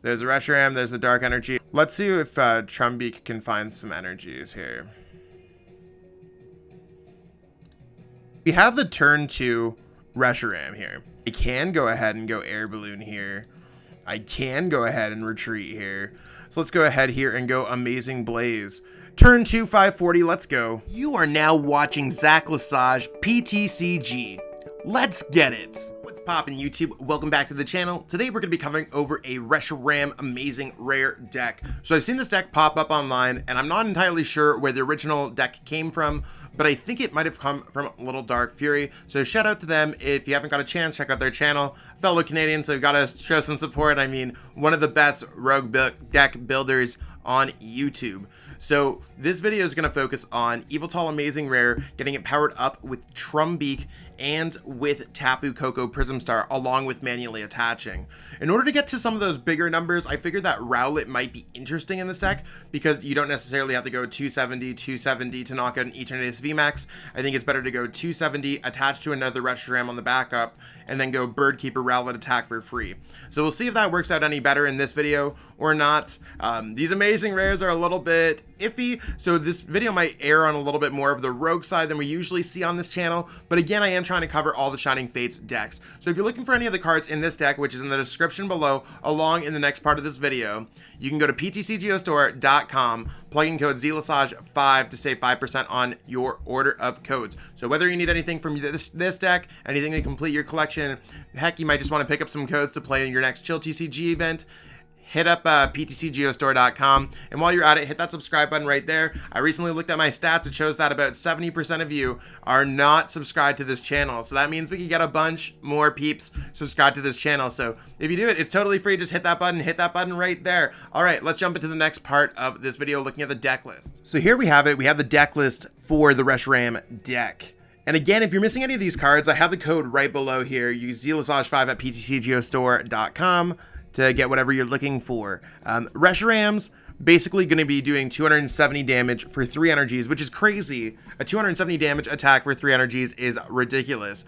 There's a Reshiram, there's the Dark Energy. Let's see if Trumbeak can find some energies here. We have the turn 2 Reshiram here. I can go ahead and go Air Balloon here. I can go ahead and retreat here. So let's go ahead here and go Amazing Blaze. Turn 2, 540, let's go. You are now watching Zach Lesage PTCG. Let's get it. What's poppin' YouTube? Welcome back to the channel. Today we're going to be covering over a Reshiram Amazing Rare deck. So I've seen this deck pop up online, and I'm not entirely sure where the original deck came from, but I think it might have come from Little Dark Fury. So shout out to them. If you haven't got a chance, check out their channel. Fellow Canadians, so we've got to show some support. I mean, one of the best rogue deck builders on YouTube. So this video is going to focus on Yveltal Amazing Rare, getting it powered up with Trumbeak and with Tapu Koko Prism Star, along with manually attaching. In order to get to some of those bigger numbers, I figured that Rowlet might be interesting in this deck, because you don't necessarily have to go 270 to knock out an Eternatus VMAX. I think it's better to go 270, attach to another Reshiram on the backup, and then go Bird Keeper Rowlet attack for free. So we'll see if that works out any better in this video or not. These amazing rares are a little bit iffy, so this video might err on a little bit more of the rogue side than we usually see on this channel, but again, I am trying to cover all the Shining Fates decks. So if you're looking for any of the cards in this deck, which is in the description below, along in the next part of this video, you can go to PTCGO plug in code ZLesage5 to save 5% on your order of codes. So whether you need anything from this deck, anything to complete your collection, heck, you might just want to pick up some codes to play in your next chill TCG event, hit up PTCGO and while you're at it, hit that subscribe button right there. I recently looked at my stats. It shows that about 70% of you are not subscribed to this channel. So that means we can get a bunch more peeps subscribed to this channel. So if you do it, it's totally free. Just hit that button right there. All right, let's jump into the next part of this video, looking at the deck list. So here we have it. We have the deck list for the Reshiram deck. And again, if you're missing any of these cards, I have the code right below here. Use ZLesage5 at PTCGO to get whatever you're looking for. Reshiram's basically going to be doing 270 damage for 3 energies, which is crazy. A 270 damage attack for 3 energies is ridiculous.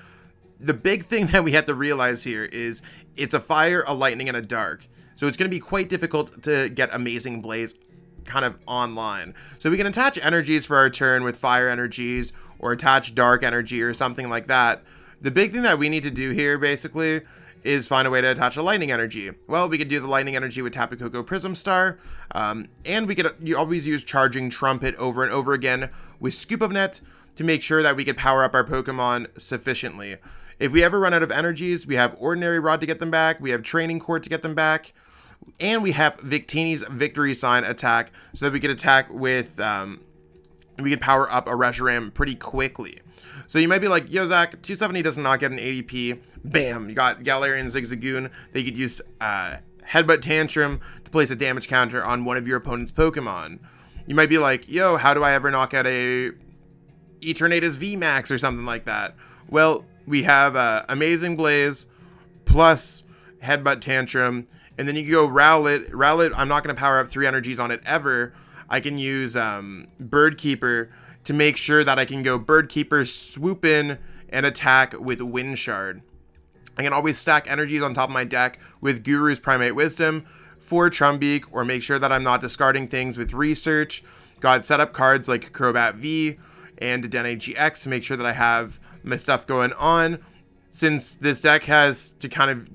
The big thing that we have to realize here is it's a fire, a lightning, and a dark. So it's going to be quite difficult to get Amazing Blaze kind of online. So we can attach energies for our turn with fire energies, or attach dark energy or something like that. The big thing that we need to do here basically is find a way to attach a lightning energy. Well, we could do the lightning energy with Tapu Koko Prism Star, and we could always use Charging Trumpet over and over again with Scoop Up Net to make sure that we could power up our Pokemon sufficiently. If we ever run out of energies, we have Ordinary Rod to get them back, we have Training Court to get them back, and we have Victini's Victory Sign attack so that we could attack with, we could power up a Reshiram pretty quickly. So you might be like, yo, Zach, 270 does not get an ADP. Bam, you got Galarian Zigzagoon. They could use Headbutt Tantrum to place a damage counter on one of your opponent's Pokemon. You might be like, yo, how do I ever knock out a Eternatus VMAX or something like that? Well, we have Amazing Blaze plus Headbutt Tantrum, and then you can go Rowlet. Rowlet, I'm not going to power up 3 energies on it ever. I can use Bird Keeper to make sure that I can go Bird Keeper, swoop in, and attack with Wind Shard. I can always stack energies on top of my deck with Guru's Primate Wisdom for Trumbeak, or make sure that I'm not discarding things with Research. Got set up cards like Crobat V and Dedenne-GX to make sure that I have my stuff going on. Since this deck has to kind of,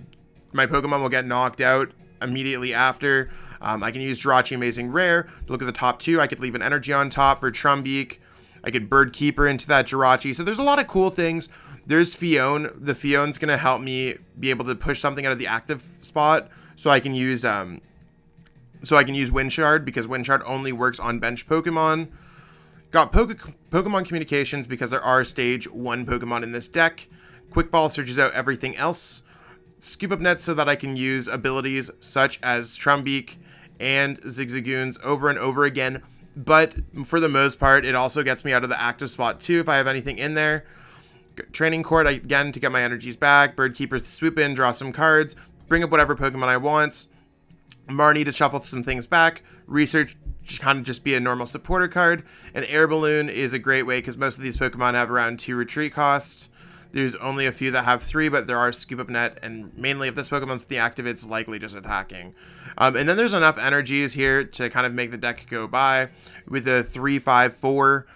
my Pokemon will get knocked out immediately after, I can use Jirachi Amazing Rare to look at the top 2. I could leave an energy on top for Trumbeak. I could Bird Keeper into that Jirachi. So there's a lot of cool things. There's Phione. The Phione's going to help me be able to push something out of the active spot. So I can use Wind Shard, because Wind Shard only works on bench Pokemon. Got Pokemon Communications, because there are stage 1 Pokemon in this deck. Quick Ball searches out everything else. Scoop Up Net so that I can use abilities such as Trumbeak and Zigzagoons over and over again. But for the most part, it also gets me out of the active spot too if I have anything in there. Training Court, again, to get my energies back. Bird Keeper to swoop in, draw some cards, bring up whatever Pokemon I want. Marnie to shuffle some things back. Research to kind of just be a normal supporter card. And Air Balloon is a great way because most of these Pokemon have around 2 retreat costs. There's only a few that have 3, but there are Scoop Up Net, and mainly if this Pokemon's the active, it's likely just attacking. And then there's enough energies here to kind of make the deck go by with the 3, 5, 4.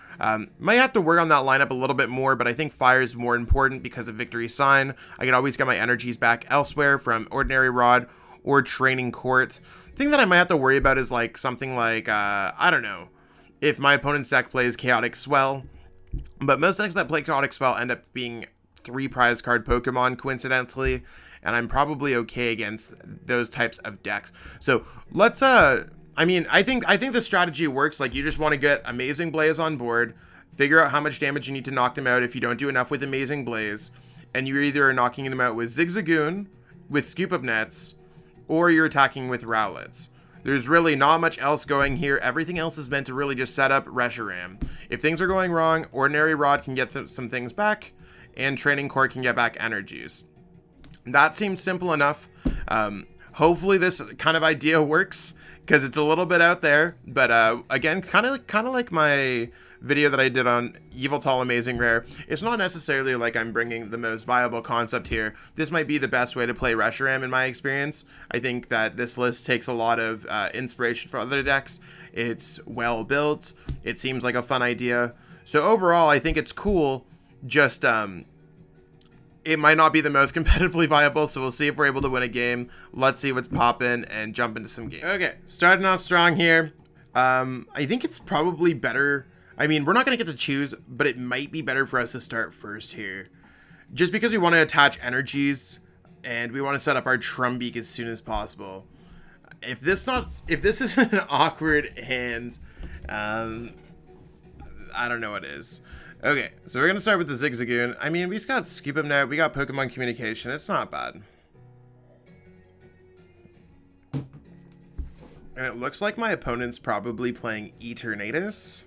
Might have to work on that lineup a little bit more, but I think fire is more important because of Victory Sign. I can always get my energies back elsewhere from Ordinary Rod or Training Court. The thing that I might have to worry about is like something like, I don't know, if my opponent's deck plays Chaotic Swell. But most decks that play Chaotic Swell end up being 3 prize card Pokemon, coincidentally, and I'm probably okay against those types of decks. So let's I mean, I think the strategy works. Like, you just want to get Amazing Blaze on board, figure out how much damage you need to knock them out if you don't do enough with Amazing Blaze, and you're either knocking them out with Zigzagoon, with Scoop Up Nets, or you're attacking with Rowlets. There's really not much else going here. Everything else is meant to really just set up Reshiram. If things are going wrong, Ordinary Rod can get some things back, and Training Court can get back energies. That seems simple enough. Hopefully this kind of idea works, because it's a little bit out there. But again, kind of like my video that I did on Yveltal Amazing Rare, it's not necessarily like I'm bringing the most viable concept here. This might be the best way to play Reshiram in my experience. I think that this list takes a lot of inspiration from other decks. It's well built. It seems like a fun idea. So overall, I think it's cool. Just it might not be the most competitively viable, so we'll see if we're able to win a game. Let's see what's popping and jump into some games. Okay, starting off strong here. I think it's probably better. I mean, we're not going to get to choose, but it might be better for us to start first here. Just because we want to attach energies, and we want to set up our Trumbeak as soon as possible. If this isn't an awkward hand, I don't know what is. Okay, so we're going to start with the Zigzagoon. I mean, we just got Scoop Up Net, we got Pokemon Communication. It's not bad. And it looks like my opponent's probably playing Eternatus.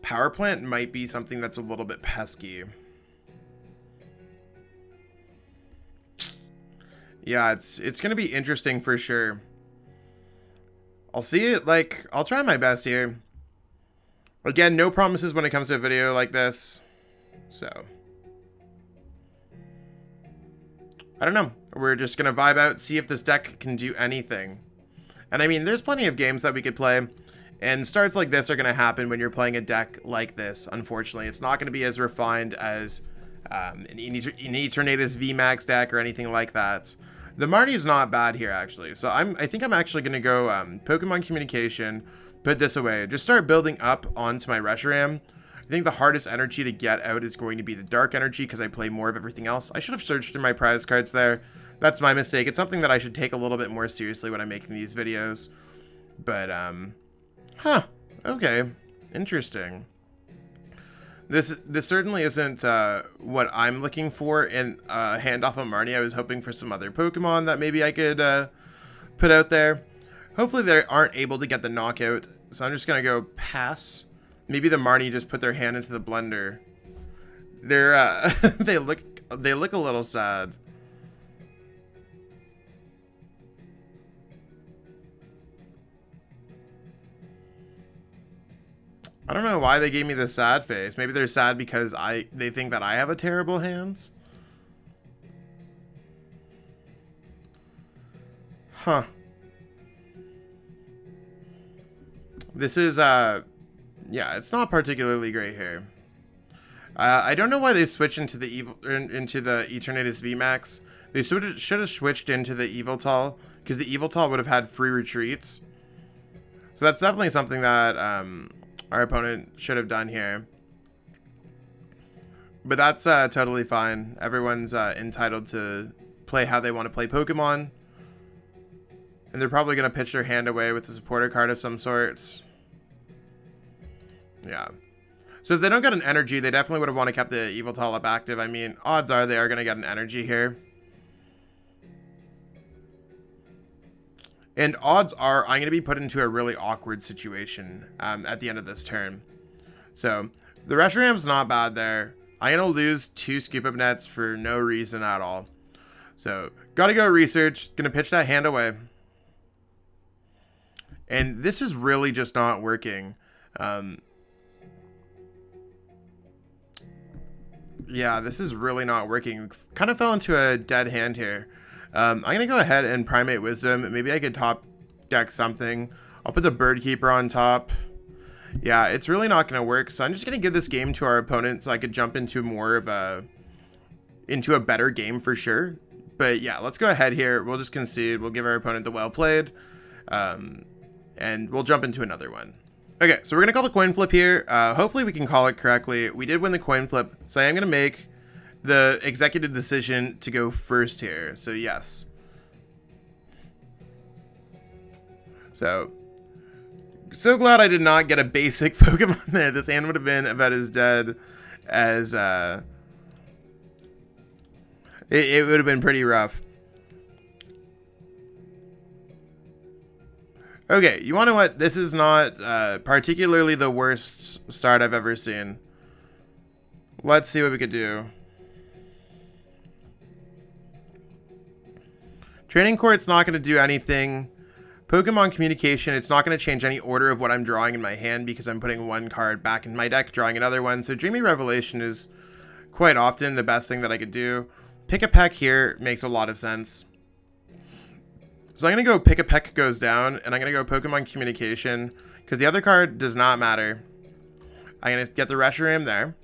Power Plant might be something that's a little bit pesky. Yeah, it's going to be interesting for sure. I'll see it, like, I'll try my best here. Again, no promises when it comes to a video like this. So, I don't know. We're just going to vibe out, see if this deck can do anything. And I mean, there's plenty of games that we could play. And starts like this are going to happen when you're playing a deck like this, unfortunately. It's not going to be as refined as an Eternatus VMAX deck or anything like that. The Marnie's not bad here, actually. So I think I'm actually going to go Pokemon Communication, put this away. Just start building up onto my Reshiram. I think the hardest energy to get out is going to be the Dark Energy because I play more of everything else. I should have searched through my prize cards there. That's my mistake. It's something that I should take a little bit more seriously when I'm making these videos. But, huh. Okay. Interesting. This certainly isn't what I'm looking for in handoff of Marnie. I was hoping for some other Pokemon that maybe I could put out there. Hopefully they aren't able to get the knockout. So I'm just going to go pass. Maybe the Marnie just put their hand into the blender. They're they look a little sad. I don't know why they gave me the sad face. Maybe they're sad because they think that I have a terrible hands. Huh. This is yeah, it's not particularly great here. I don't know why they switched into the Eternatus VMAX. They should have switched into the Yveltal, because the Yveltal would have had free retreats. So that's definitely something that our opponent should have done here. But that's totally fine. Everyone's entitled to play how they want to play Pokemon. And they're probably going to pitch their hand away with a supporter card of some sort. Yeah. So if they don't get an energy, they definitely would have wanted to keep the Yveltal up active. I mean, odds are they are going to get an energy here. And odds are I'm going to be put into a really awkward situation at the end of this turn. So the Reshiram's not bad there. I'm going to lose 2 Scoop Up Nets for no reason at all. So got to go research. Going to pitch that hand away. And this is really just not working. Yeah, this is really not working. Kind of fell into a dead hand here. I'm going to go ahead and Primate Wisdom. Maybe I could top deck something. I'll put the Bird Keeper on top. Yeah, it's really not going to work. So I'm just going to give this game to our opponent so I could jump into more of a... into a better game for sure. But yeah, let's go ahead here. We'll just concede. We'll give our opponent the well played. And we'll jump into another one. Okay, so we're going to call the coin flip here. Hopefully we can call it correctly. We did win the coin flip, so I am going to make the executive decision to go first here. So yes. So glad I did not get a basic Pokemon there. This hand would have been about as dead as... It would have been pretty rough. Okay, you want to know what? This is not particularly the worst start I've ever seen. Let's see what we could do. Training Court's not going to do anything. Pokemon Communication, it's not going to change any order of what I'm drawing in my hand because I'm putting one card back in my deck, drawing another one. So Dreamy Revelation is quite often the best thing that I could do. Pikipek here makes a lot of sense. So I'm going to go Pikipek goes down, and I'm going to go Pokemon Communication, because the other card does not matter. I'm going to get the Reshiram there.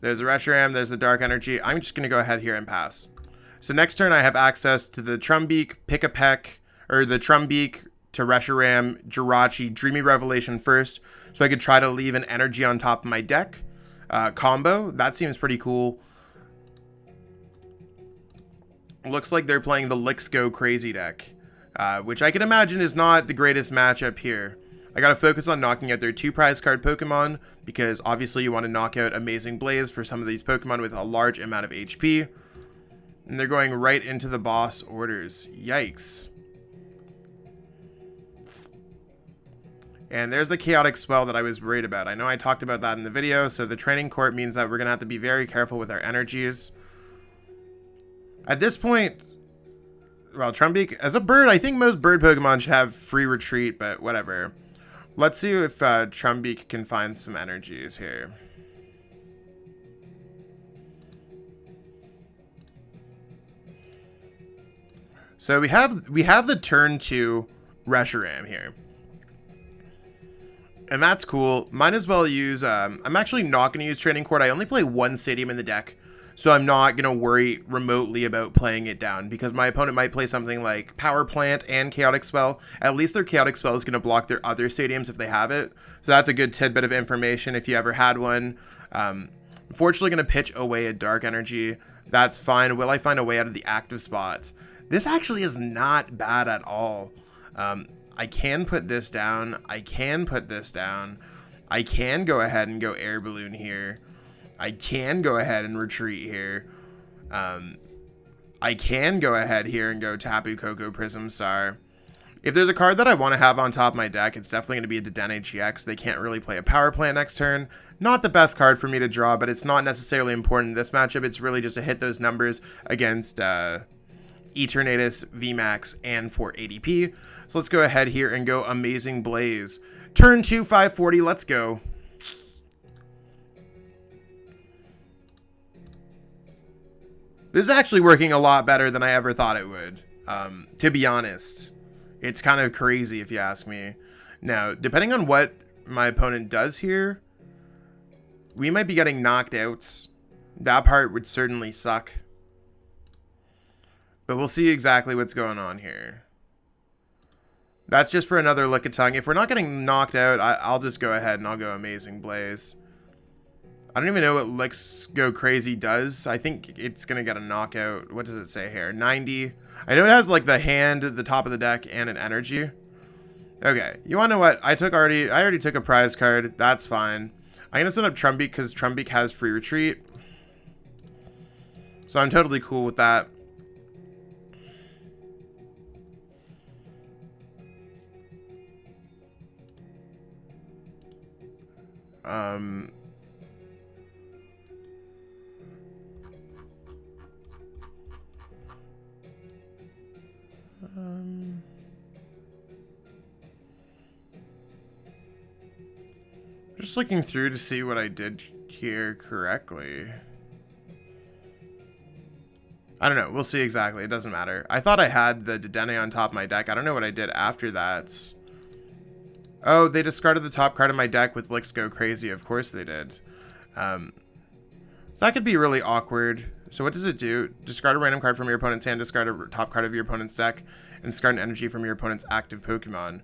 There's the Reshiram, there's the Dark Energy. I'm just going to go ahead here and pass. So next turn I have access to the Trumbeak, Pikipek, or the Trumbeak to Reshiram, Jirachi, Dreamy Revelation first, so I could try to leave an energy on top of my deck. Combo, that seems pretty cool. Looks like they're playing the Licks Go Crazy deck, which I can imagine is not the greatest matchup here. I gotta focus on knocking out their 2 prize card Pokemon, because obviously you want to knock out Amazing Blaze for some of these Pokemon with a large amount of HP. And they're going right into the Bosss Orders. Yikes. And there's the Chaotic Swell that I was worried about. I know I talked about that in the video, so the Training Court means that we're gonna have to be very careful with our energies. At this point, well, Trumbeak, as a bird, I think most bird Pokemon should have free retreat, but whatever. Let's see if Trumbeak can find some energies here. So we have the turn 2 Reshiram here. And that's cool. Might as well use, I'm actually not going to use Training Court. I only play 1 Stadium in the deck. So I'm not going to worry remotely about playing it down, because my opponent might play something like Power Plant and Chaotic Spell. At least their Chaotic Spell is going to block their other stadiums if they have it. So that's a good tidbit of information if you ever had one. Unfortunately going to pitch away a Dark Energy. That's fine. Will I find a way out of the active spot? This actually is not bad at all. I can put this down. I can put this down. I can go ahead and go Air Balloon here. I can go ahead and retreat here. I can go ahead here and go Tapu Koko Prism Star. If there's a card that I want to have on top of my deck, it's definitely going to be a Dedenne-GX. They can't really play a Power Plant next turn. Not the best card for me to draw, but it's not necessarily important in this matchup. It's really just to hit those numbers against Eternatus, VMAX, and for ADP. So let's go ahead here and go Amazing Blaze. Turn 2, 540, let's go. This is actually working a lot better than I ever thought it would, to be honest. It's kind of crazy if you ask me. Now, depending on what my opponent does here, we might be getting knocked out. That part would certainly suck. But we'll see exactly what's going on here. That's just for another Lickitung. If we're not getting knocked out, I'll just go ahead and I'll go Amazing Blaze. I don't even know what Licks Go Crazy does. I think it's going to get a knockout. What does it say here? 90. I know it has like the hand at the top of the deck and an energy. Okay, you want to know what? I already took a prize card. That's fine. I'm going to set up Trumbeak because Trumbeak has free retreat. So I'm totally cool with that. Just looking through to see what I did here correctly. I don't know. We'll see exactly. It doesn't matter. I thought I had the Dedenne on top of my deck. I don't know what I did after that. Oh, they discarded the top card of my deck with Licks Go Crazy. Of course they did. So that could be really awkward. So what does it do? Discard a random card from your opponent's hand, discard a top card of your opponent's deck, and discard an energy from your opponent's active Pokemon.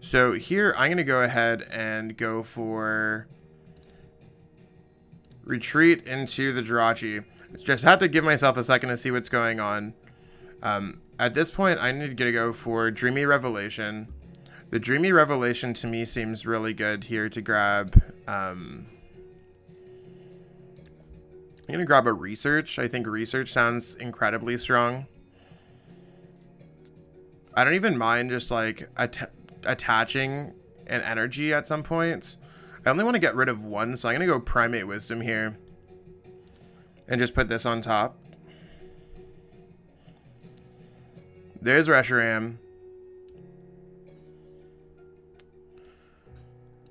So here, I'm going to go ahead and go for retreat into the Jirachi. Just had to give myself a second to see what's going on. At this point, I need to go for Dreamy Revelation. The Dreamy Revelation to me seems really good here to grab. I'm going to grab a Research. I think Research sounds incredibly strong. I don't even mind just like attaching an energy at some point. I only want to get rid of one, so I'm going to go Primate Wisdom here. And just put this on top. There's Reshiram.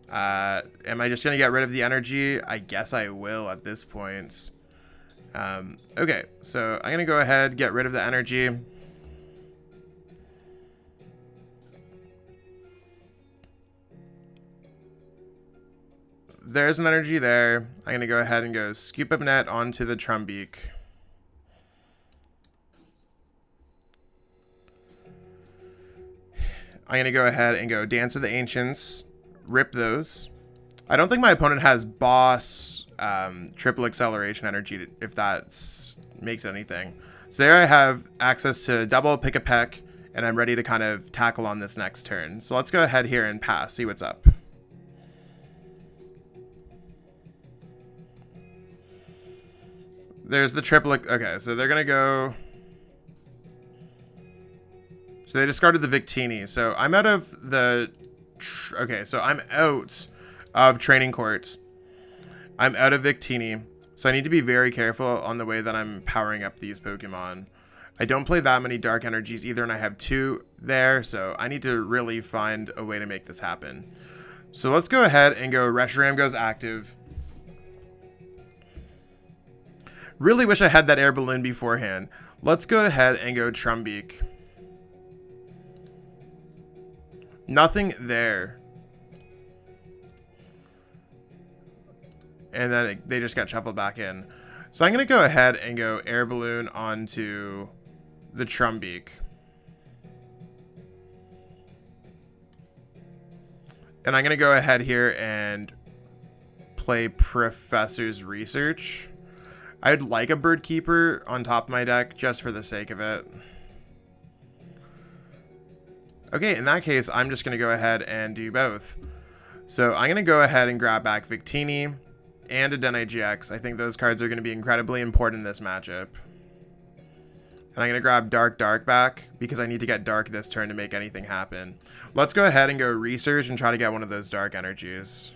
Am I just going to get rid of the energy? I guess I will at this point. Okay, so I'm going to go ahead, get rid of the energy. There's an energy there. I'm going to go ahead and go Scoop Up Net onto the Trumbeak. I'm going to go ahead and go Dance of the Ancients. Rip those. I don't think my opponent has Bosss triple acceleration energy, if that makes anything. So there I have access to double Pikipek, and I'm ready to kind of tackle on this next turn. So let's go ahead here and pass, see what's up. There's the triple. Okay, so they're going to go. So they discarded the Victini. So I'm out of the. Okay, so I'm out of Training Court. I'm out of Victini. So I need to be very careful on the way that I'm powering up these Pokemon. I don't play that many Dark Energies either, and I have 2 there. So I need to really find a way to make this happen. So let's go ahead and go Reshiram goes active. Really wish I had that Air Balloon beforehand. Let's go ahead and go Trumbeak. Nothing there. And then they just got shuffled back in. So I'm going to go ahead and go Air Balloon onto the Trumbeak. And I'm going to go ahead here and play Professor's Research. I'd like a Bird Keeper on top of my deck just for the sake of it. Okay, in that case, I'm just going to go ahead and do both. So I'm going to go ahead and grab back Victini and a Dedenne-GX. I think those cards are going to be incredibly important in this matchup. And I'm going to grab Dark back because I need to get Dark this turn to make anything happen. Let's go ahead and go Research and try to get one of those Dark energies.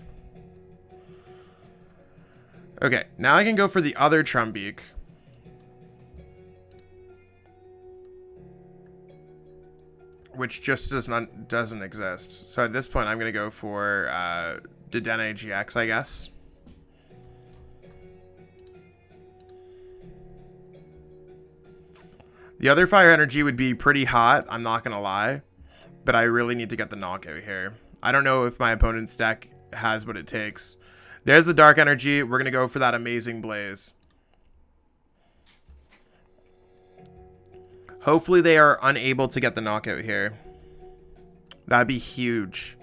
Okay, now I can go for the other Trumbeak. Which just doesn't exist. So at this point, I'm going to go for Dedenne-GX, I guess. The other fire energy would be pretty hot, I'm not going to lie. But I really need to get the knockout here. I don't know if my opponent's deck has what it takes. There's the dark energy. We're going to go for that amazing Blaze. Hopefully they are unable to get the knockout here. That'd be huge.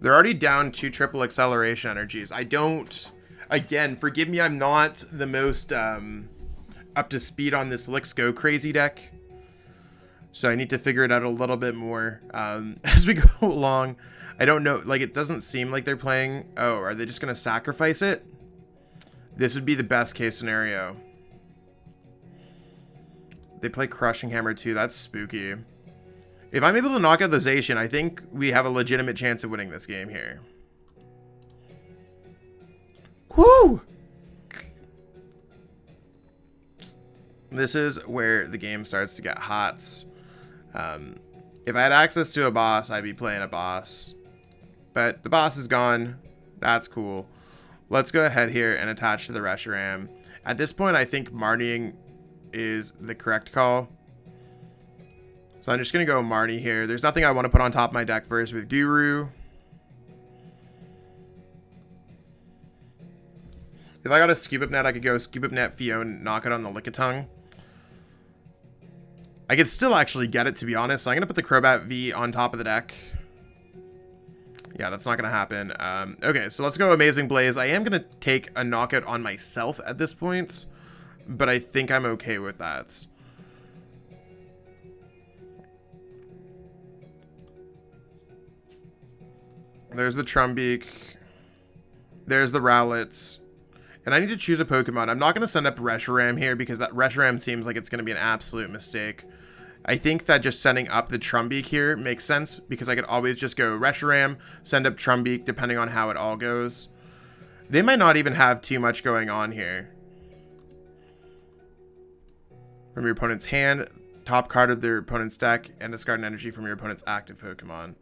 They're already down 2 triple acceleration energies. I don't... Again, forgive me, I'm not the most up to speed on this Licks Go Crazy deck. So I need to figure it out a little bit more as we go along. I don't know. Like, it doesn't seem like they're playing... Oh, are they just going to sacrifice it? This would be the best case scenario. They play Crushing Hammer too. That's spooky. If I'm able to knock out the Zacian, I think we have a legitimate chance of winning this game here. Woo! This is where the game starts to get hot. If I had access to a Bosss, I'd be playing a Bosss. But the Bosss is gone. That's cool. Let's go ahead here and attach to the Reshiram. At this point, I think Marnieing is the correct call. So I'm just going to go Marnie here. There's nothing I want to put on top of my deck first with Guru. If I got a Scoop Up Net, I could go Scoop Up Net Phione, knock it on the Lickitung. I could still actually get it, to be honest. So I'm going to put the Crobat V on top of the deck. Yeah, that's not going to happen. Okay, so let's go Amazing Blaze. I am going to take a knockout on myself at this point, but I think I'm okay with that. There's the Trumbeak. There's the Rowlet. And I need to choose a Pokemon. I'm not going to send up Reshiram here because that Reshiram seems like it's going to be an absolute mistake. I think that just sending up the Trumbeak here makes sense because I could always just go Reshiram, send up Trumbeak depending on how it all goes. They might not even have too much going on here. From your opponent's hand, top card of their opponent's deck, and discard an energy from your opponent's active Pokemon.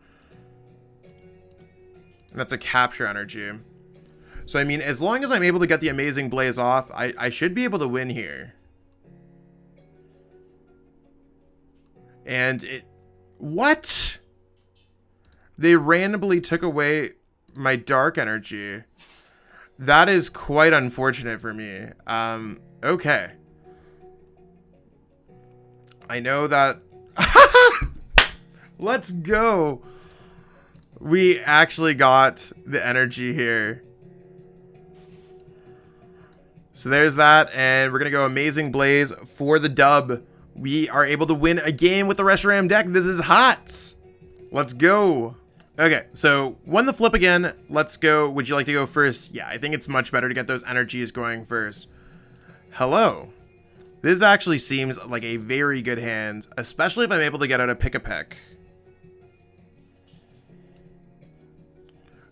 And that's a capture energy. So, I mean, as long as I'm able to get the Amazing Blaze off, I should be able to win here. And it... What? They randomly took away my Dark Energy. That is quite unfortunate for me. Okay. I know that... Let's go. We actually got the energy here. So there's that, and we're going to go Amazing Blaze for the dub. We are able to win a game with the Reshiram deck. This is hot. Let's go. Okay, so won the flip again. Let's go. Would you like to go first? Yeah, I think it's much better to get those energies going first. Hello. This actually seems like a very good hand, especially if I'm able to get out a Pikipek.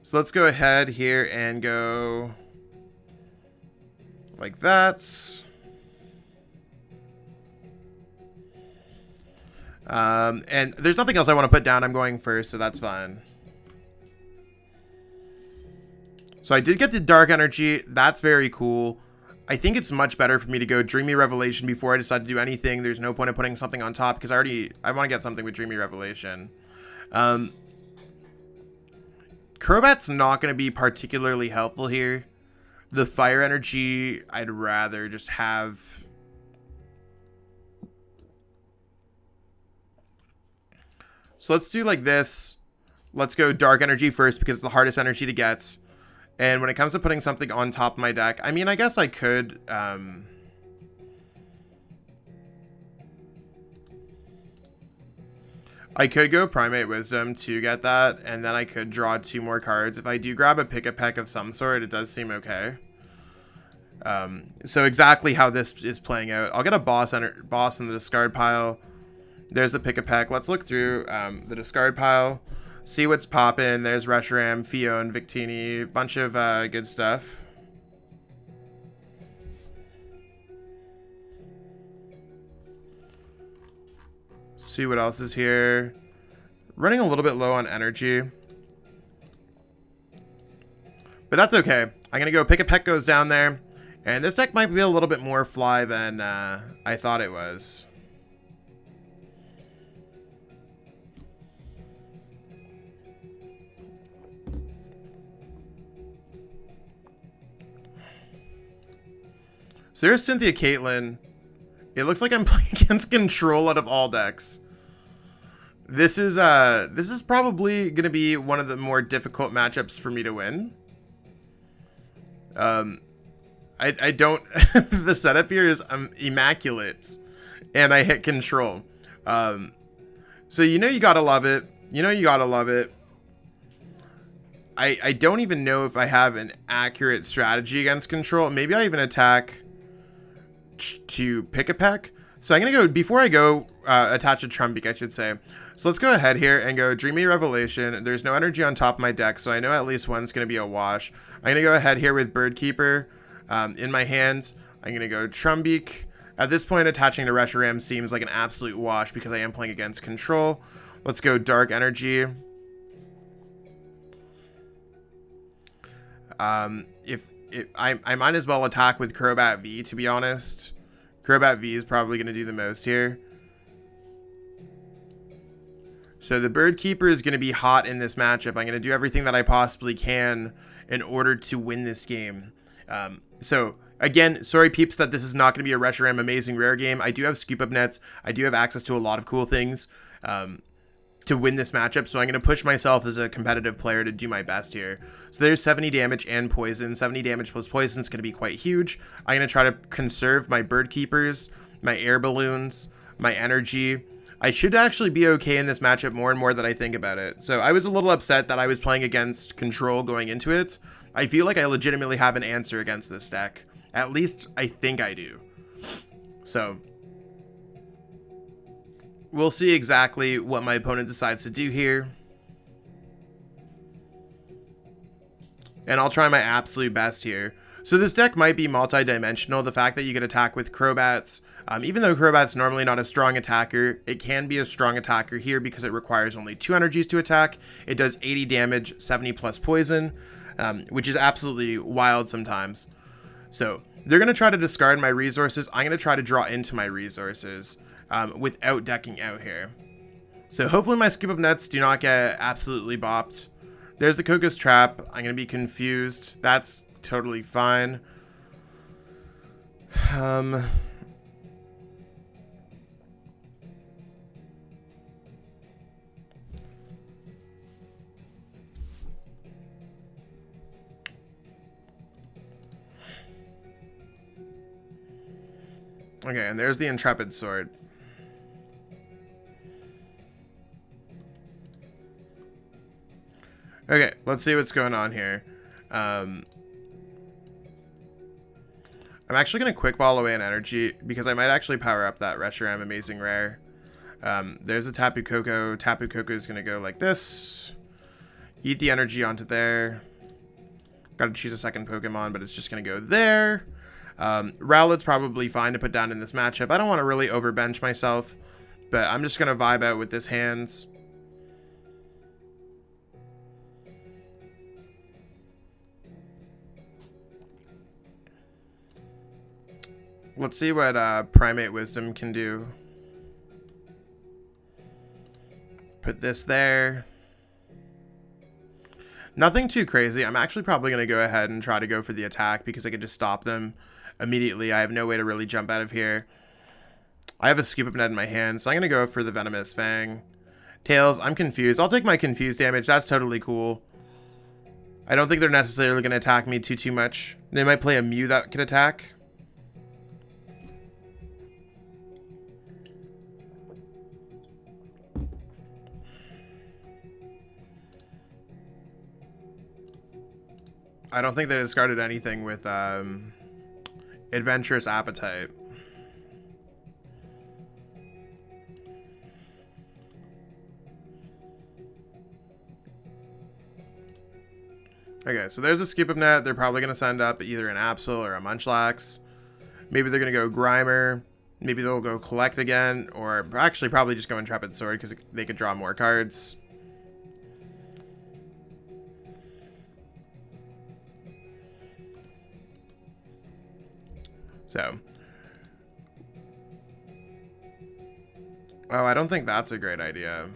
So let's go ahead here and go... like that. And there's nothing else I want to put down. I'm going first, so that's fine. So I did get the Dark Energy. That's very cool. I think it's much better for me to go Dreamy Revelation before I decide to do anything. There's no point in putting something on top because I want to get something with Dreamy Revelation. Crobat's not going to be particularly helpful here. The Fire Energy, I'd rather just have... So let's do like this. Let's go Dark Energy first because it's the hardest energy to get. And when it comes to putting something on top of my deck, I mean, I guess I could... I could go Primate Wisdom to get that, and then I could draw 2 more cards. If I do grab a Pikipek of some sort, it does seem okay. So exactly how this is playing out. I'll get a Bosss in the discard pile. There's the Pikipek. Let's look through the discard pile. See what's popping. There's Reshiram, Phione, Victini, bunch of good stuff. See what else is here. Running a little bit low on energy. But that's okay. I'm going to go Pikipek goes down there. And this deck might be a little bit more fly than I thought it was. So there's Cynthia Caitlin. It looks like I'm playing against Control out of all decks. This is probably going to be one of the more difficult matchups for me to win. I don't... the setup here is immaculate. And I hit Control. So you know you gotta love it. You know you gotta love it. I don't even know if I have an accurate strategy against Control. Maybe I even attack to Pikipek. So I'm going to go, before I go attach a Trumbeak, I should say. So let's go ahead here and go Dreamy Revelation. There's no energy on top of my deck, so I know at least one's going to be a wash. I'm going to go ahead here with Bird Keeper in my hand. I'm going to go Trumbeak. At this point, attaching to Reshiram seems like an absolute wash because I am playing against Control. Let's go Dark Energy. I might as well attack with Crobat V, to be honest. Crobat V is probably going to do the most here. So the Bird Keeper is going to be hot in this matchup. I'm going to do everything that I possibly can in order to win this game. So again, sorry peeps that this is not going to be a Reshiram Amazing Rare game. I do have Scoop Up Nets. I do have access to a lot of cool things to win this matchup. So I'm going to push myself as a competitive player to do my best here. So there's 70 damage and poison. 70 damage plus poison is going to be quite huge. I'm going to try to conserve my Bird Keepers, my Air Balloons, my energy. I should actually be okay in this matchup more and more that I think about it. So I was a little upset that I was playing against Control going into it. I feel like I legitimately have an answer against this deck. At least I think I do. So we'll see exactly what my opponent decides to do here. And I'll try my absolute best here. So this deck might be multi-dimensional. The fact that you can attack with Crobats, even though Crobat's normally not a strong attacker, it can be a strong attacker here because it requires only 2 energies to attack. It does 80 damage, 70 plus poison, which is absolutely wild sometimes. So they're going to try to discard my resources. I'm going to try to draw into my resources without decking out here. So hopefully my Scoop Up Nets do not get absolutely bopped. There's the Coco's Trap. I'm going to be confused. That's totally fine. Okay, and there's the Intrepid Sword. Okay, let's see what's going on here. I'm actually going to Quick Ball away an energy because I might actually power up that Reshiram Amazing Rare. There's a Tapu Koko. Tapu Koko is going to go like this. Eat the energy onto there. Got to choose a second Pokemon, but it's just going to go there. Rowlet's probably fine to put down in this matchup. I don't want to really overbench myself, but I'm just going to vibe out with this hands. Let's see what Primate Wisdom can do. Put this there. Nothing too crazy. I'm actually probably going to go ahead and try to go for the attack because I could just stop them immediately. I have no way to really jump out of here. I have a Scoop Up Net in my hand, so I'm going to go for the Venomous Fang. Tails, I'm confused. I'll take my confused damage. That's totally cool. I don't think they're necessarily going to attack me too much. They might play a Mew that could attack. I don't think they discarded anything with Adventurous Appetite. Okay, so there's a Scoop Up Net. They're probably going to send up either an Absol or a Munchlax. Maybe they're going to go Grimer. Maybe they'll go Collect again. Or actually probably just go Intrepid Sword because they could draw more cards. So, oh, I don't think that's a great idea.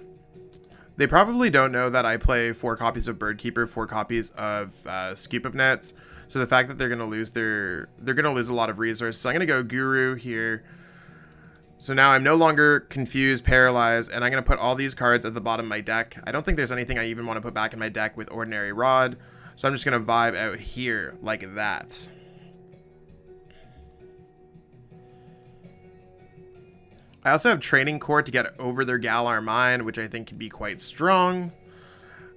They probably don't know that I play 4 copies of Bird Keeper, 4 copies of Scoop Up Nets. So the fact that they're gonna lose they're gonna lose a lot of resources. So I'm gonna go Guru here. So now I'm no longer confused, paralyzed, and I'm gonna put all these cards at the bottom of my deck. I don't think there's anything I even want to put back in my deck with Ordinary Rod. So I'm just gonna vibe out here like that. I also have Training Court to get over their Galar Mine, which I think can be quite strong.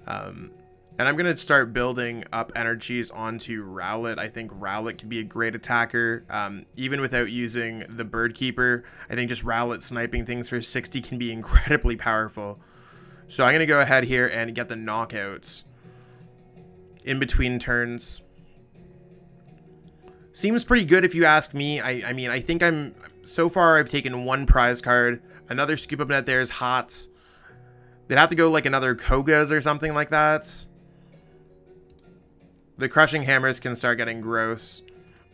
And I'm going to start building up energies onto Rowlet. I think Rowlet can be a great attacker, even without using the Bird Keeper. I think just Rowlet sniping things for 60 can be incredibly powerful. So I'm going to go ahead here and get the knockouts in between turns. Seems pretty good if you ask me. I mean, I think so far I've taken 1 prize card. Another Scoop Up Net there is hot. They'd have to go like another Koga's or something like that. The Crushing Hammers can start getting gross.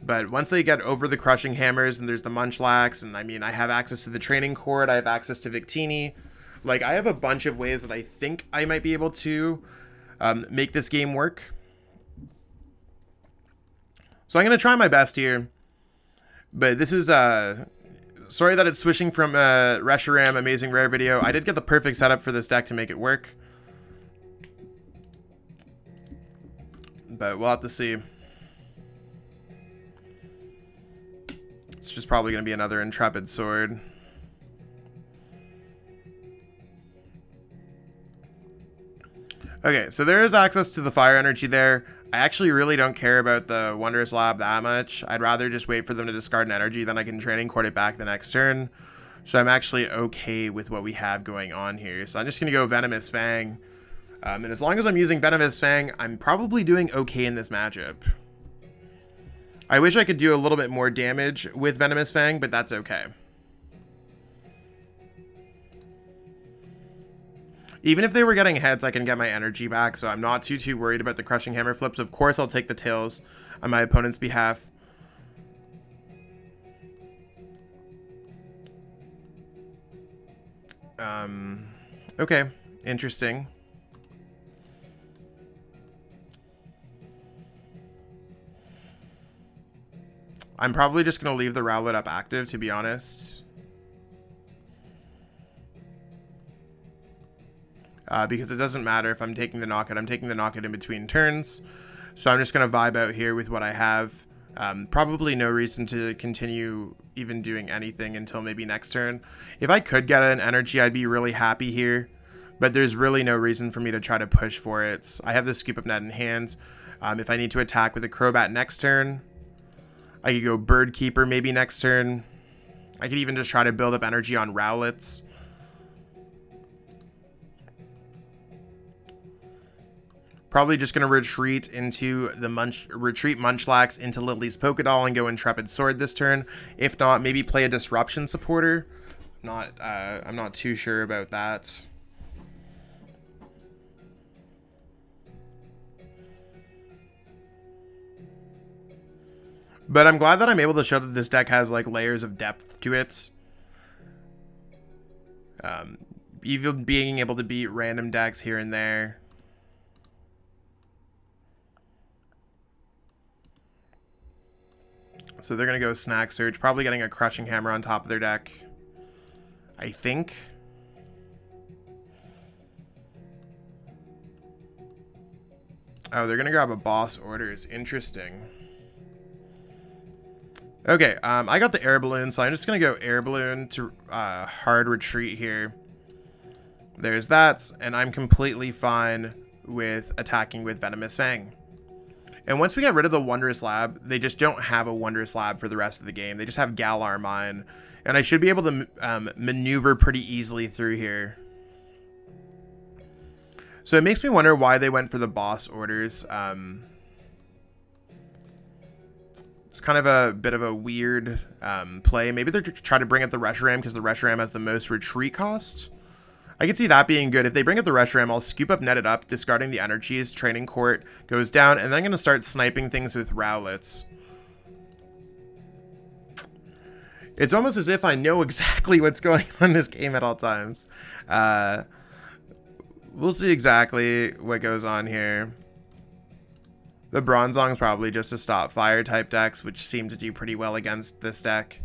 But once they get over the Crushing Hammers, and there's the Munchlax, and I mean, I have access to the Training Court, I have access to Victini. Like, I have a bunch of ways that I think I might be able to make this game work. So I'm going to try my best here. But this is, sorry that it's switching from Reshiram Amazing Rare video. I did get the perfect setup for this deck to make it work. But we'll have to see. It's just probably going to be another Intrepid Sword. Okay, so there is access to the Fire Energy there. I actually really don't care about the Wondrous Lab that much. I'd rather just wait for them to discard an energy, then I can Training Court it back the next turn. So I'm actually okay with what we have going on here. So I'm just going to go Venomous Fang. And as long as I'm using Venomous Fang, I'm probably doing okay in this matchup. I wish I could do a little bit more damage with Venomous Fang, but that's okay. Even if they were getting heads, I can get my energy back, so I'm not too worried about the Crushing Hammer flips. Of course, I'll take the tails on my opponent's behalf. Okay, interesting. I'm probably just going to leave the Rowlet up active, to be honest. Because it doesn't matter if I'm taking the knockout. I'm taking the knockout in between turns. So I'm just going to vibe out here with what I have. Probably no reason to continue even doing anything until maybe next turn. If I could get an energy, I'd be really happy here. But there's really no reason for me to try to push for it. I have the Scoop Up Net in hand. If I need to attack with a Crobat next turn, I could go Bird Keeper maybe next turn. I could even just try to build up energy on Rowlets. Probably just going to retreat into the Munchlax into Lily's Pokédoll and go Intrepid Sword this turn. If not, maybe play a Disruption supporter. I'm not too sure about that. But I'm glad that I'm able to show that this deck has like layers of depth to it. Even being able to beat random decks here and there. So they're going to go Snack Surge, probably getting a Crushing Hammer on top of their deck, I think. Oh, they're going to grab a Bosss Orders. Interesting. Okay, I got the Air Balloon, so I'm just going to go Air Balloon to hard retreat here. There's that, and I'm completely fine with attacking with Venomous Fang. And once we get rid of the Wondrous Lab, they just don't have a Wondrous Lab for the rest of the game. They just have Galar Mine, and I should be able to maneuver pretty easily through here. So it makes me wonder why they went for the Bosss Orders. It's kind of a bit of a weird play. Maybe they're trying to bring up the Reshiram because the Reshiram has the most retreat cost. I can see that being good. If they bring up the Reshiram, I'll Scoop Up Net it up, discarding the energies. Training Court goes down, and then I'm going to start sniping things with Rowlets. It's almost as if I know exactly what's going on in this game at all times. We'll see exactly what goes on here. The Bronzong's probably just to stop fire type decks, which seem to do pretty well against this deck.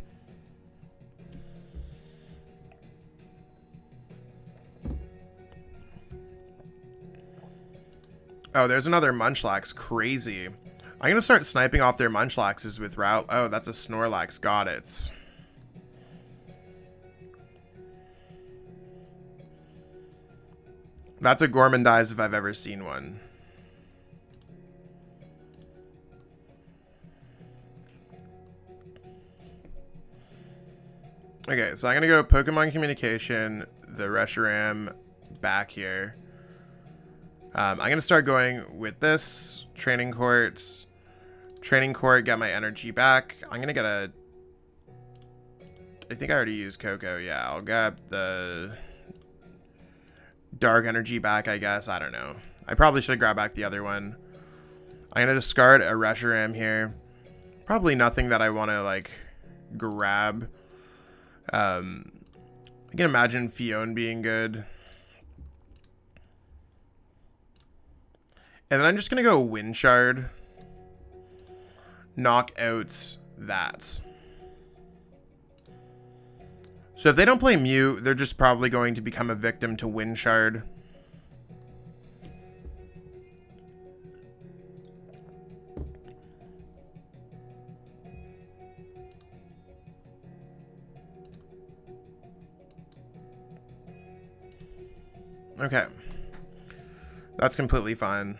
Oh, there's another Munchlax. Crazy. I'm going to start sniping off their Munchlaxes with Rowlet. Oh, that's a Snorlax. Got it. That's a Gourmandize if I've ever seen one. Okay, so I'm going to go Pokemon Communication, the Reshiram back here. I'm going to start going with this. Training Court, get my energy back. I'm going to get a... I think I already used Coco. Yeah, I'll grab the Dark Energy back, I guess. I don't know. I probably should have grabbed back the other one. I'm going to discard a Reshiram here. Probably nothing that I want to, like, grab. I can imagine Phione being good. And then I'm just going to go Wind Shard. Knock out that. So if they don't play Mew, they're just probably going to become a victim to Wind Shard. Okay. That's completely fine.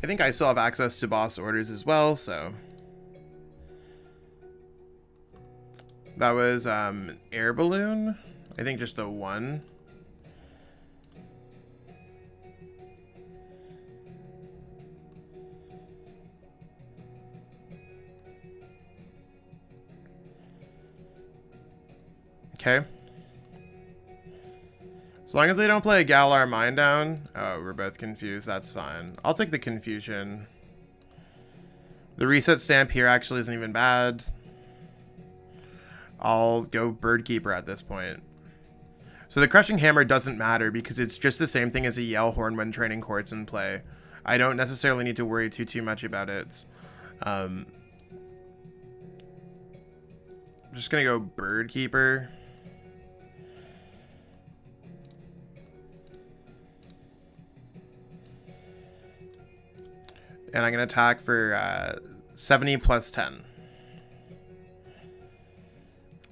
I think I still have access to Bosss Orders as well, so. That was Air Balloon. I think just the one. Okay. As long as they don't play a Galar Mine Down. Oh, we're both confused. That's fine. I'll take the confusion. The reset stamp here actually isn't even bad. I'll go Bird Keeper at this point. So the Crushing Hammer doesn't matter because it's just the same thing as a Yell Horn when Training Court's in play. I don't necessarily need to worry too much about it. I'm just going to go Bird Keeper. And I'm going to attack for 70 plus 10.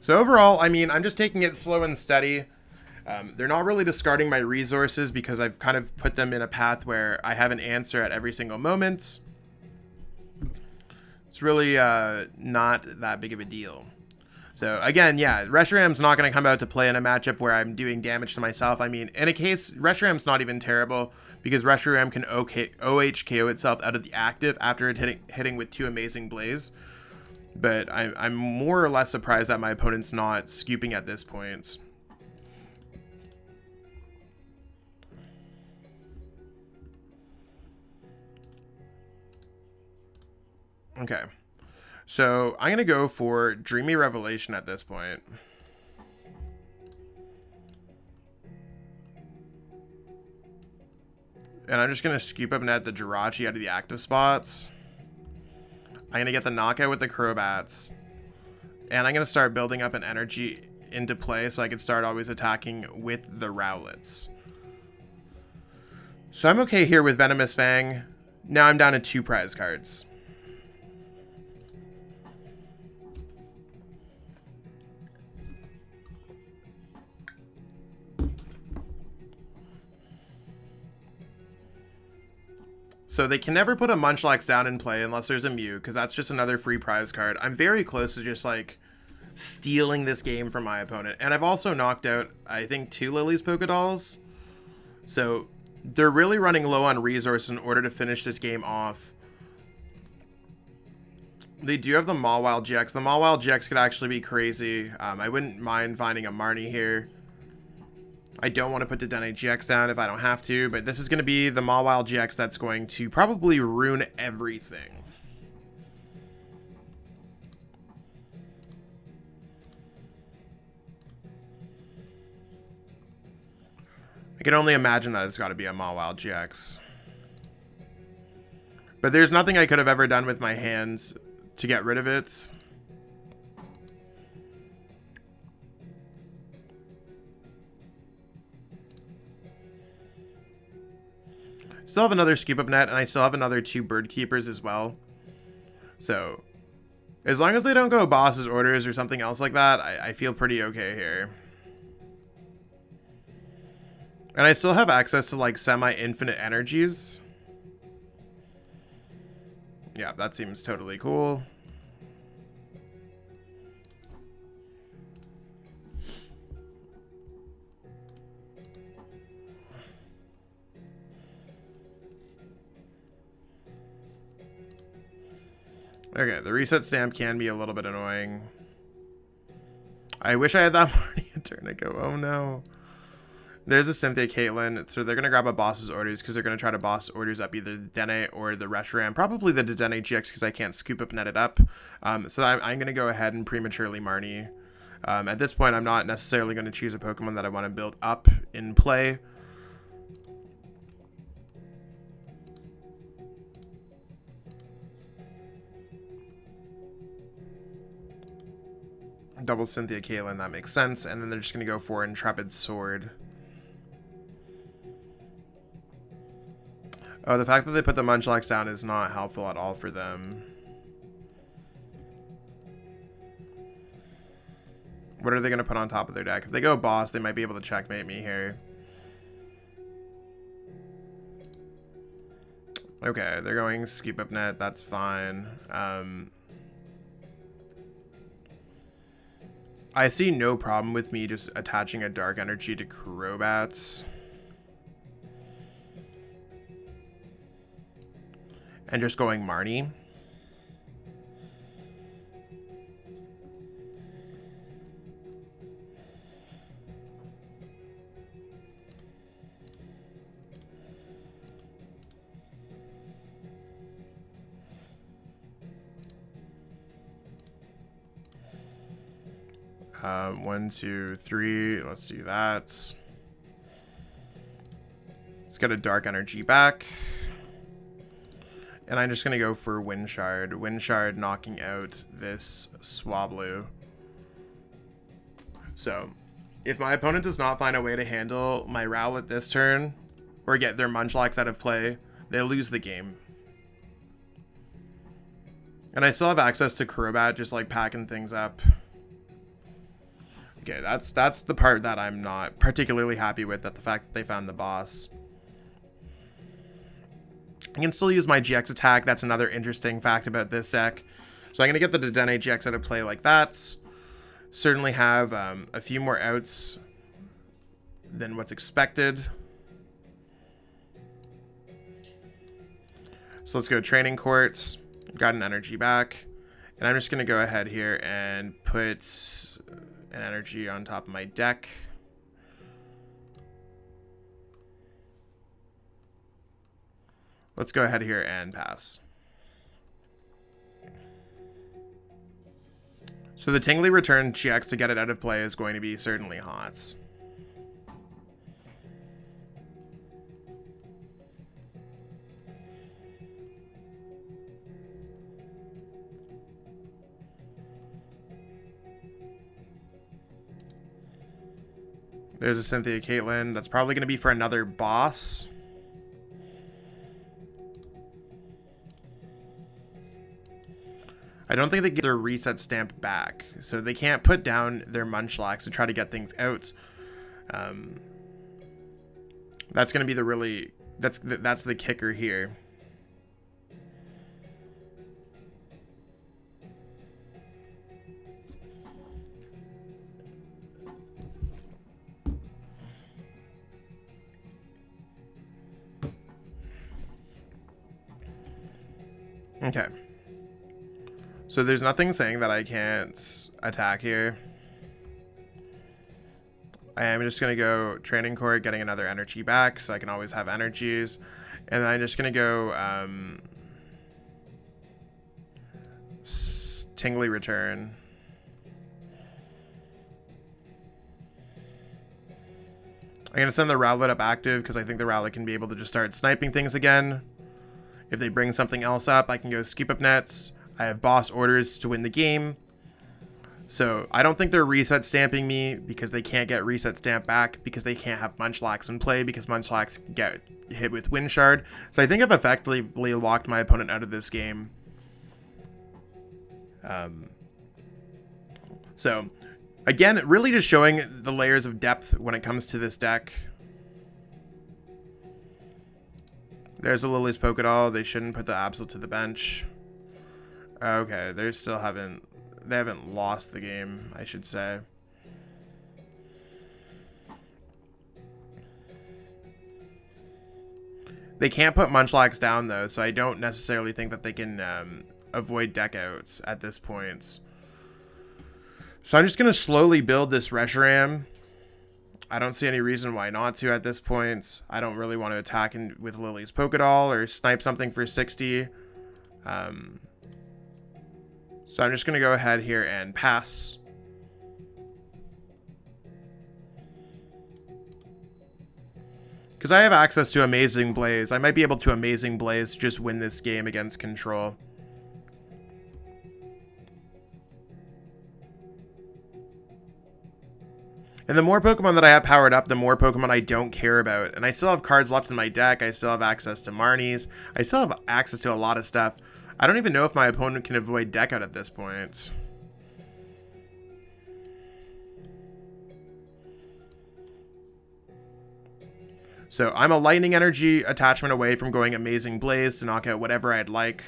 So overall, I mean, I'm just taking it slow and steady. They're not really discarding my resources because I've kind of put them in a path where I have an answer at every single moment. It's really not that big of a deal. So again, yeah, Reshiram's not going to come out to play in a matchup where I'm doing damage to myself. I mean, in a case, Reshiram's not even terrible because Reshiram can OHKO itself out of the active after it hitting with 2 Amazing Blaze. But I'm more or less surprised that my opponent's not scooping at this point. Okay. So I'm going to go for Dreamy Revelation at this point. And I'm just going to Scoop Up Net the Jirachi out of the active spots. I'm going to get the knockout with the Crobats. And I'm going to start building up an energy into play so I can start always attacking with the Rowlets. So I'm okay here with Venomous Fang. Now I'm down to 2 prize cards. So they can never put a Munchlax down in play unless there's a Mew, because that's just another free prize card. I'm very close to just, like, stealing this game from my opponent. And I've also knocked out, I think, 2 Lily's Pokedolls. So they're really running low on resources in order to finish this game off. They do have the Mawile GX. The Mawile GX could actually be crazy. I wouldn't mind finding a Marnie here. I don't want to put the Dedenne-GX down if I don't have to, but this is going to be the Mawile GX that's going to probably ruin everything. I can only imagine that it's got to be a Mawile GX. But there's nothing I could have ever done with my hands to get rid of it. Still have another Scoop Up Net, and I still have another 2 Bird Keepers as well. So, as long as they don't go Bosss Orders or something else like that, I feel pretty okay here. And I still have access to, like, semi-infinite energies. Yeah, that seems totally cool. Okay, the reset stamp can be a little bit annoying. I wish I had that Marnie a turn ago. Oh no. There's a Cynthia Caitlin, so they're going to grab a Bosss Orders because they're going to try to Bosss Orders up either the Dedenne or the Reshiram. Probably the Dedenne-GX because I can't Scoop Up Net it up. So I'm going to go ahead and prematurely Marnie. At this point, I'm not necessarily going to choose a Pokemon that I want to build up in play. Double Cynthia Caitlin, that makes sense. And then they're just going to go for Intrepid Sword. Oh, the fact that they put the Munchlax down is not helpful at all for them. What are they going to put on top of their deck? If they go Bosss, they might be able to checkmate me here. Okay, they're going Scoop Up Net. That's fine. I see no problem with me just attaching a Dark Energy to Crobat. And just going Marnie. One, two, three. Let's do that. Let's get a Dark Energy back. And I'm just going to go for Windshard. Windshard knocking out this Swablu. So, if my opponent does not find a way to handle my Rowlet this turn, or get their Munchlax out of play, they lose the game. And I still have access to Crobat, just like packing things up. Okay, that's the part that I'm not particularly happy with, that the fact that they found the Bosss. I can still use my GX attack. That's another interesting fact about this deck. So I'm going to get the Dedenne-GX out of play like that. Certainly have a few more outs than what's expected. So let's go Training Court. Got an energy back. And I'm just going to go ahead here and put an energy on top of my deck. Let's go ahead here and pass. So the Tingly Return GX to get it out of play is going to be certainly hot. There's a Cynthia Caitlin. That's probably going to be for another Bosss. I don't think they get their reset stamp back, so they can't put down their Munchlax to try to get things out. That's going to be the really... That's the kicker here. Okay. So there's nothing saying that I can't attack here. I am just going to go Training Court, getting another energy back, so I can always have energies. And then I'm just going to go Tingly Return. I'm going to send the Rowlet up active because I think the Rowlet can be able to just start sniping things again. If they bring something else up, I can go Scoop Up Nets. I have Bosss Orders to win the game. So I don't think they're reset stamping me because they can't get reset stamp back because they can't have Munchlax in play because Munchlax get hit with Windshard. So I think I've effectively locked my opponent out of this game. So again, really just showing the layers of depth when it comes to this deck. There's a Lily's Pokédoll. They shouldn't put the Absol to the bench. Okay, they haven't lost the game, I should say. They can't put Munchlax down though, so I don't necessarily think that they can avoid deck outs at this point. So I'm just going to slowly build this Reshiram. I don't see any reason why not to at this point. I don't really want to attack with Lily's Pokédoll or snipe something for 60. So I'm just going to go ahead here and pass. Because I have access to Amazing Blaze. I might be able to Amazing Blaze to just win this game against Control. And the more Pokemon that I have powered up, the more Pokemon I don't care about. And I still have cards left in my deck. I still have access to Marnies. I still have access to a lot of stuff. I don't even know if my opponent can avoid deck out at this point. So I'm a Lightning Energy attachment away from going Amazing Blaze to knock out whatever I'd like.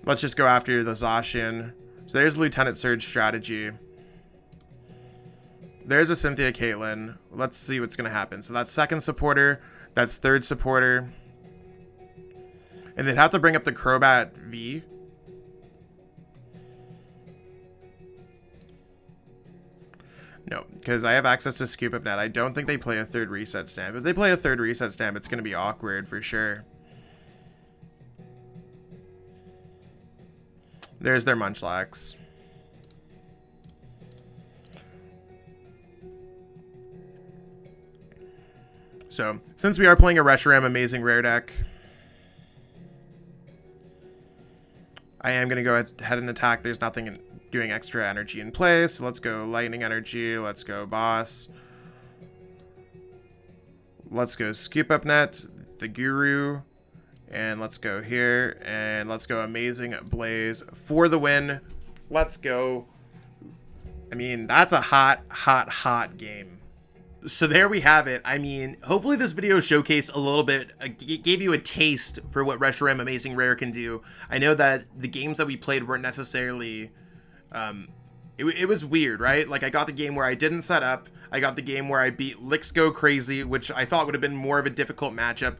Let's just go after the Zacian. So there's Lieutenant Surge strategy. There's a Cynthia Caitlyn. Let's see what's going to happen. So that's second supporter. That's third supporter. And they'd have to bring up the Crobat V. No, because I have access to Scoop Up Net. I don't think they play a third reset stamp. If they play a third reset stamp, it's going to be awkward for sure. There's their Munchlax. So, since we are playing a Reshiram Amazing Rare deck, I am going to go ahead and attack. There's nothing doing extra energy in play, so let's go Lightning Energy, let's go Bosss. Let's go Scoop Up Net, the Guru, and let's go here, and let's go Amazing Blaze for the win. Let's go. I mean, that's a hot game. So there we have it. I mean, hopefully this video showcased a little bit, gave you a taste for what Reshiram Amazing Rare can do. I know that the games that we played weren't necessarily, it was weird, right? Like I got the game where I didn't set up. I got the game where I beat Licks Go Crazy, which I thought would have been more of a difficult matchup.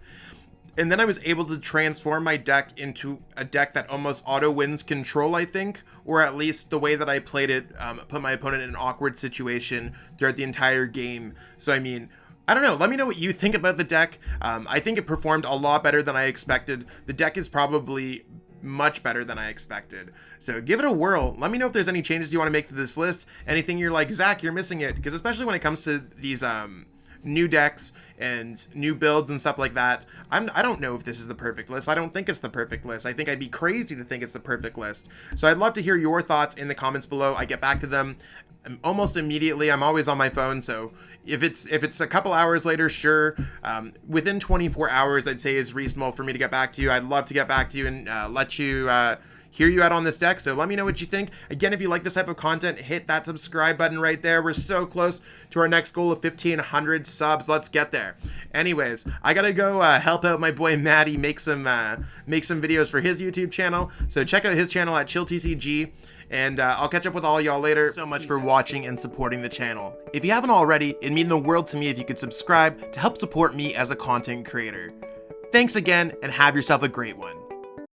And then I was able to transform my deck into a deck that almost auto wins Control, I think, or at least the way that I played it put my opponent in an awkward situation throughout the entire game. So, I mean, I don't know. Let me know what you think about the deck. I think it performed a lot better than I expected. The deck is probably much better than I expected. So give it a whirl. Let me know if there's any changes you want to make to this list. Anything you're like, Zach, you're missing it. Because especially when it comes to these new decks and new builds and stuff like that, I don't know if this is the perfect list. I don't think it's the perfect list. I think I'd be crazy to think it's the perfect list. So I'd love to hear your thoughts in the comments below. I get back to them almost immediately. I'm always on my phone, so if it's a couple hours later, sure. Within 24 hours, I'd say is reasonable for me to get back to you. I'd love to get back to you and let you hear you out on this deck. So let me know what you think. Again, if you like this type of content, hit that subscribe button right there. We're so close to our next goal of 1,500 subs. Let's get there. Anyways, I gotta go help out my boy Maddie make some videos for his YouTube channel. So check out his channel at ChillTCG. And I'll catch up with all y'all later. So much for watching and supporting the channel. If you haven't already, it'd mean the world to me if you could subscribe to help support me as a content creator. Thanks again, and have yourself a great one.